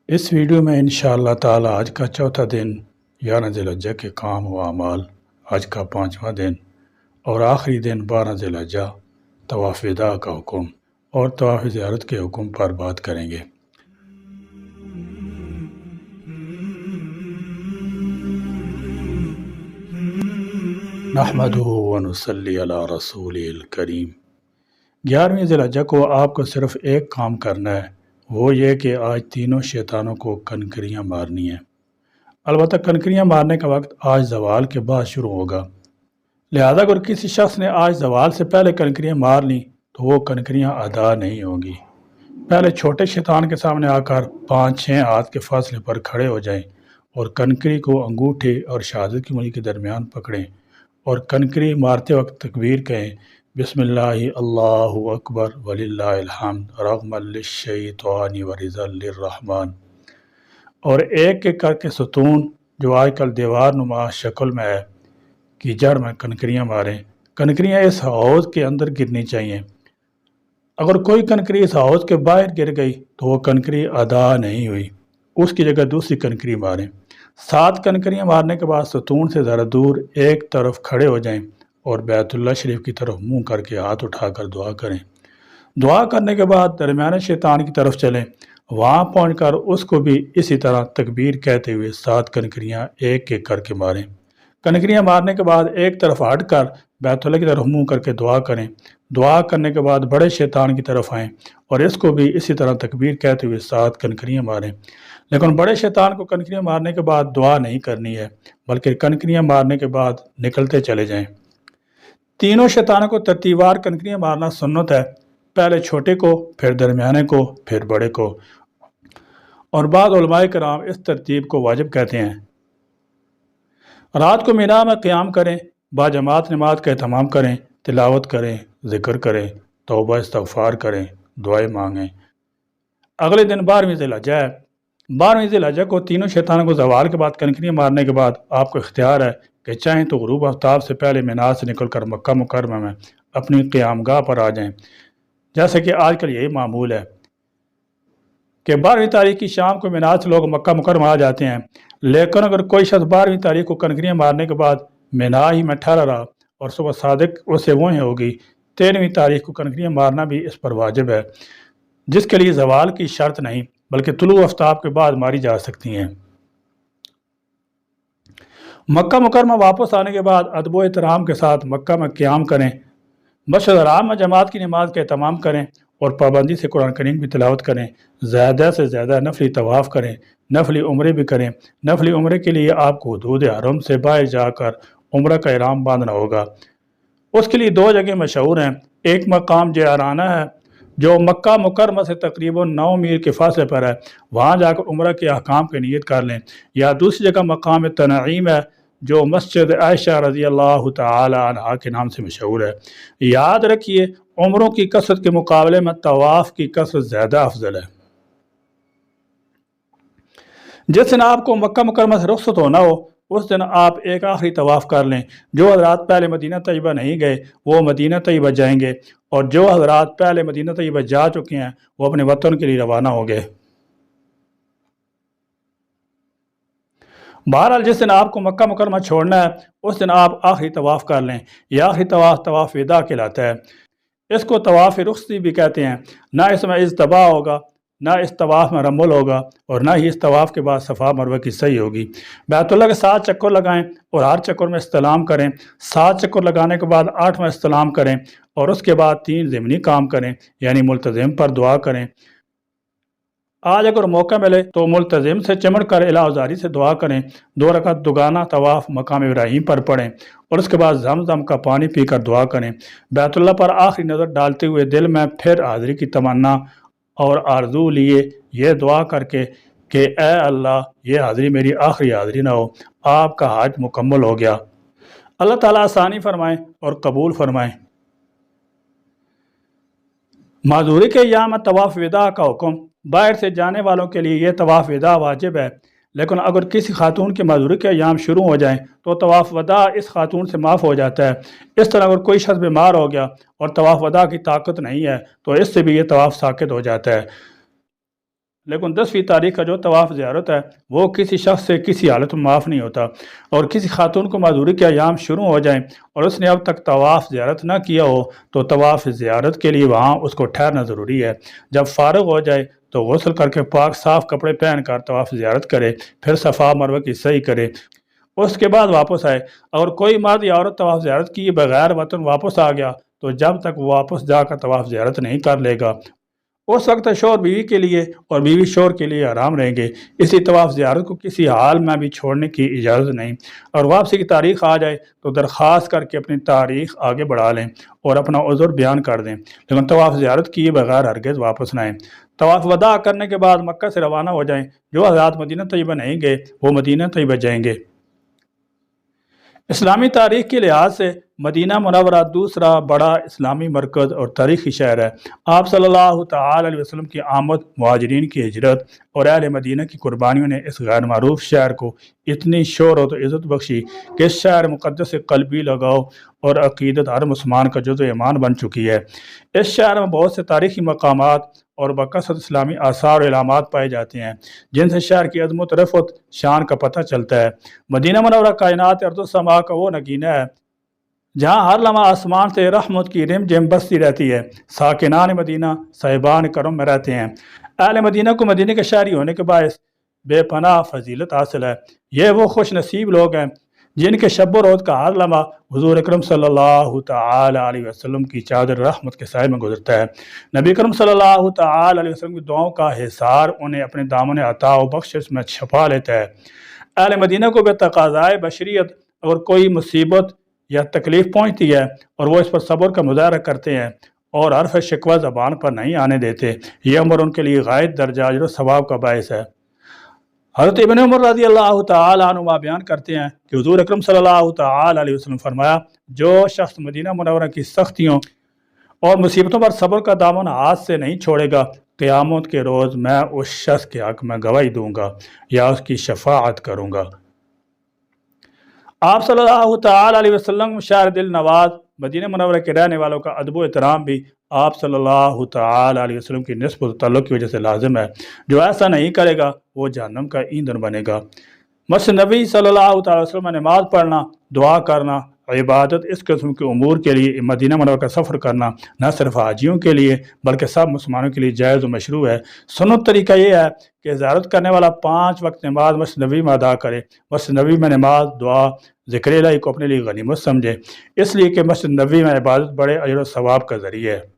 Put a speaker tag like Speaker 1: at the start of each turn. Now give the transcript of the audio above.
Speaker 1: اس video میں انشاءاللہ تعالی آج کا چوتھا دن 11 ذی الحجہ کے کام و اعمال، آج کا 5واں دن اور آخری دن 12 ذی الحجہ طواف وداع کا حکم اور طواف زیارت کے حکم پر بات کریں گے۔ نحمدہ ونصلی علی رسولہ الکریم۔ 11ویں ذی الحجہ کو آپ کو صرف ایک کام کرنا ہے، وہ یہ کہ آج تینوں شیطانوں کو کنکریاں مارنی ہیں۔ البتہ کنکریاں مارنے کا وقت آج زوال کے بعد شروع ہوگا، لہذا اگر کسی شخص نے آج زوال سے پہلے کنکریاں مار لیں تو وہ کنکریاں ادا نہیں ہوں گی۔ پہلے چھوٹے شیطان کے سامنے آ کر 5-6 ہاتھ کے فاصلے پر کھڑے ہو جائیں اور کنکری کو انگوٹھے اور شہادت کی انگلی کے درمیان پکڑیں اور کنکری مارتے وقت تکبیر کہیں، بسم اللہ اللہ اکبر وللہ الحمد رغم للشیطان ورضا للرحمن، اور ایک ایک کر کے ستون جو آج کل دیوار نما شکل میں ہے کی جڑ میں کنکریاں ماریں۔ کنکریاں اس حوض کے اندر گرنی چاہیے۔ اگر کوئی کنکری اس حوض کے باہر گر گئی تو وہ کنکری ادا نہیں ہوئی، اس کی جگہ دوسری کنکری ماریں۔ 7 کنکریاں مارنے کے بعد ستون سے ذرا دور ایک طرف کھڑے ہو جائیں اور بیت اللہ شریف کی طرف منہ کر کے ہاتھ اٹھا کر دعا کریں۔ دعا کرنے کے بعد درمیانے شیطان کی طرف چلیں، وہاں پہنچ کر اس کو بھی اسی طرح تکبیر کہتے ہوئے 7 کنکریاں ایک ایک کر کے ماریں۔ کنکریاں مارنے کے بعد ایک طرف ہٹ کر بیت اللہ کی طرف منہ کر کے دعا کریں۔ دعا کرنے کے بعد بڑے شیطان کی طرف آئیں اور اس کو بھی اسی طرح تکبیر کہتے ہوئے 7 کنکریاں ماریں۔ لیکن بڑے شیطان کو کنکریاں مارنے کے بعد دعا نہیں کرنی ہے، بلکہ کنکریاں مارنے کے بعد نکلتے چلے جائیں۔ تینوں شیطانوں کو ترتیب وار کنکریاں مارنا سنت ہے، پہلے چھوٹے کو، پھر درمیانے کو، پھر بڑے کو، اور بعض علماء کرام اس ترتیب کو واجب کہتے ہیں۔ رات کو مینا میں قیام کریں، باجماعت نماز کا اہتمام کریں، تلاوت کریں، ذکر کریں، توبہ استغفار کریں، دعائیں مانگیں۔ اگلے دن 12ویں ذی الحجہ ہے۔ 12ویں ذی الحجہ کو تینوں شیطانوں کو زوال کے بعد کنکریاں مارنے کے بعد آپ کو اختیار ہے کہ چاہیں تو غروب آفتاب سے پہلے مینا سے نکل کر مکہ مکرمہ میں اپنی قیام گاہ پر آ جائیں، جیسے کہ آج کل یہی معمول ہے کہ 12ویں تاریخ کی شام کو مینا سے لوگ مکہ مکرمہ آ جاتے ہیں۔ لیکن اگر کوئی شخص 12ویں تاریخ کو کنکریاں مارنے کے بعد مینا ہی میں ٹھہرا رہا اور صبح صادق اسے وہیں ہوگی، 13ویں تاریخ کو کنکریاں مارنا بھی اس پر واجب ہے، جس کے لیے زوال کی شرط نہیں بلکہ طلوع آفتاب کے بعد ماری جا سکتی ہیں۔ مکہ مکرمہ واپس آنے کے بعد ادب و احترام کے ساتھ مکہ میں قیام کریں، مسجد حرام میں جماعت کی نماز کا اہتمام کریں اور پابندی سے قرآن کریم کی تلاوت کریں، زیادہ سے زیادہ نفلی طواف کریں، نفلی عمرے بھی کریں۔ نفلی عمرے کے لیے آپ کو حدود حرم سے باہر جا کر عمرہ کا احرام باندھنا ہوگا۔ اس کے لیے 2 جگہ مشہور ہیں، ایک مقام جعرانہ ہے جو مکہ مکرمہ سے تقریباً 9 میل کے فاصلے پر ہے، وہاں جا کر عمرہ کے احکام کی نیت کر لیں، یا دوسری جگہ مقام تنعیم ہے جو مسجد عائشہ رضی اللہ تعالی عنہا کے نام سے مشہور ہے۔ یاد رکھیے، عمروں کی کثرت کے مقابلے میں طواف کی کثرت زیادہ افضل ہے۔ جس دن آپ کو مکہ مکرمہ سے رخصت ہونا ہو اس دن آپ ایک آخری طواف کر لیں۔ جو حضرات پہلے مدینہ طیبہ نہیں گئے وہ مدینہ طیبہ جائیں گے، اور جو حضرات پہلے مدینہ طیبہ جا چکے ہیں وہ اپنے وطن کے لیے روانہ ہوں گے۔ بہرحال جس دن آپ کو مکہ مکرمہ چھوڑنا ہے اس دن آپ آخری طواف کر لیں۔ یہ آخری طواف طواف وداع کہلاتا ہے۔ اس کو طواف رخصتی بھی کہتے ہیں۔ نہ اس میں اجتباء ہوگا، نہ اس طواف میں رمل ہوگا، اور نہ ہی اس طواف کے بعد صفا مروہ کی سعی ہوگی۔ بیت اللہ کے 7 چکر لگائیں اور ہر چکر میں استلام کریں۔ 7 چکر لگانے کے بعد 8واں استلام کریں اور اس کے بعد 3 ضمنی کام کریں، یعنی ملتزم پر دعا کریں۔ آج اگر موقع ملے تو ملتزم سے چمڑ کر الہ ازاری سے دعا کریں، 2 رکعت دوگانہ طواف مقام ابراہیم پر پڑھیں اور اس کے بعد زمزم کا پانی پی کر دعا کریں۔ بیت اللہ پر آخری نظر ڈالتے ہوئے دل میں پھر حاضری کی تمنا اور آرزو لیے یہ دعا کر کے کہ اے اللہ یہ حاضری میری آخری حاضری نہ ہو، آپ کا حج مکمل ہو گیا۔ اللہ تعالیٰ آسانی فرمائیں اور قبول فرمائیں۔ معذوری کے ایام میں طواف وداع کا حکم۔ باہر سے جانے والوں کے لیے یہ طواف وداع واجب ہے، لیکن اگر کسی خاتون کے معذوری کے ایام شروع ہو جائیں تو طواف وداع اس خاتون سے معاف ہو جاتا ہے۔ اس طرح اگر کوئی شخص بیمار ہو گیا اور طواف وداع کی طاقت نہیں ہے تو اس سے بھی یہ طواف ساقط ہو جاتا ہے۔ لیکن 10ویں تاریخ کا جو طواف زیارت ہے وہ کسی شخص سے کسی حالت میں معاف نہیں ہوتا، اور کسی خاتون کو معذوری کے ایام شروع ہو جائیں اور اس نے اب تک طواف زیارت نہ کیا ہو تو طواف زیارت کے لیے وہاں اس کو ٹھہرنا ضروری ہے۔ جب فارغ ہو جائے تو غسل کر کے پاک صاف کپڑے پہن کر طواف زیارت کرے، پھر صفا مروہ کی سعی کرے، اس کے بعد واپس آئے۔ اور کوئی مرد یا عورت طواف زیارت کیے بغیر وطن واپس آ گیا تو جب تک وہ واپس جا کر طواف زیارت نہیں کر لے گا اس وقت شوہر بیوی کے لیے اور بیوی شوہر کے لیے حرام رہیں گے۔ اسی طواف زیارت کو کسی حال میں بھی چھوڑنے کی اجازت نہیں، اور واپسی کی تاریخ آ جائے تو درخواست کر کے اپنی تاریخ آگے بڑھا لیں اور اپنا عذر بیان کر دیں، لیکن طواف زیارت کیے بغیر ہرگز واپس نہ آئیں۔ طواف وداع کرنے کے بعد مکہ سے روانہ ہو جائیں۔ جو حضرات مدینہ طیبہ نہیں گئے وہ مدینہ طیبہ جائیں گے۔ اسلامی تاریخ کے لحاظ سے مدینہ منورہ دوسرا بڑا اسلامی مرکز اور تاریخی شہر ہے۔ آپ صلی اللہ تعالی علیہ وسلم کی آمد، مہاجرین کی ہجرت اور اہل مدینہ کی قربانیوں نے اس غیر معروف شہر کو اتنی شہرت و عزت بخشی کہ اس شہر مقدس سے قلبی لگاؤ اور عقیدت ہر مسلمان کا جزو ایمان بن چکی ہے۔ اس شہر میں بہت سے تاریخی مقامات اور بکثرت اسلامی آثار و علامات پائے جاتے ہیں جن سے شہر کی عظمت، رفعت، شان کا پتہ چلتا ہے۔ مدینہ منورہ کائنات ارض و سما کا وہ نگینہ ہے جہاں ہر لمحہ آسمان سے رحمت کی رم جم بستی رہتی ہے۔ ساکنان مدینہ صاحبان کرم میں رہتے ہیں۔ اہل مدینہ کو مدینہ کے شہری ہونے کے باعث بے پناہ فضیلت حاصل ہے۔ یہ وہ خوش نصیب لوگ ہیں جن کے شب و روز کا ہر لمحہ حضور اکرم صلی اللہ تعالی علیہ وسلم کی چادر رحمت کے سائے میں گزرتا ہے۔ نبی اکرم صلی اللہ تعالی علیہ وسلم کی دعاؤں کا حصار انہیں اپنے دامن عطا و بخشش میں چھپا لیتا ہے۔ اہل مدینہ کو بے تقاضائے بشریت اور کوئی مصیبت یا تکلیف پہنچتی ہے اور وہ اس پر صبر کا مظاہرہ کرتے ہیں اور حرف شکوہ زبان پر نہیں آنے دیتے، یہ امر ان کے لیے غائب درجہ اجر و ثواب کا باعث ہے۔ حضرت ابن عمر رضی اللہ تعالی عنہما بیان کرتے ہیں کہ حضور اکرم صلی اللہ تعالی علیہ وسلم فرمایا، جو شخص مدینہ منورہ کی سختیوں اور مصیبتوں پر صبر کا دامن ہاتھ سے نہیں چھوڑے گا، قیامت کے روز میں اس شخص کے حق میں گواہی دوں گا یا اس کی شفاعت کروں گا۔ آپ صلی اللہ تعالی علیہ وسلم شاعر دل نواز مدینہ منورہ کے رہنے والوں کا ادب و احترام بھی آپ صلی اللہ تعالی علیہ وسلم کی نسبت و تعلق کی وجہ سے لازم ہے۔ جو ایسا نہیں کرے گا وہ جہنم کا ایندھن بنے گا۔ مسجد نبی صلی اللہ تعالی وسلم میں نماز پڑھنا، دعا کرنا، عبادت، اس قسم کے امور کے لیے مدینہ منورہ کا سفر کرنا نہ صرف حاجیوں کے لیے بلکہ سب مسلمانوں کے لیے جائز و مشروع ہے۔ سنت طریقہ یہ ہے کہ زیارت کرنے والا 5 وقت نماز مسجد نبی میں ادا کرے۔ مسجد نبی میں نماز، دعا، ذکر الہی کو اپنے لیے غنیمت سمجھے، اس لیے کہ مسجد نبی میں عبادت بڑے اجر و ثواب کا ذریعہ ہے۔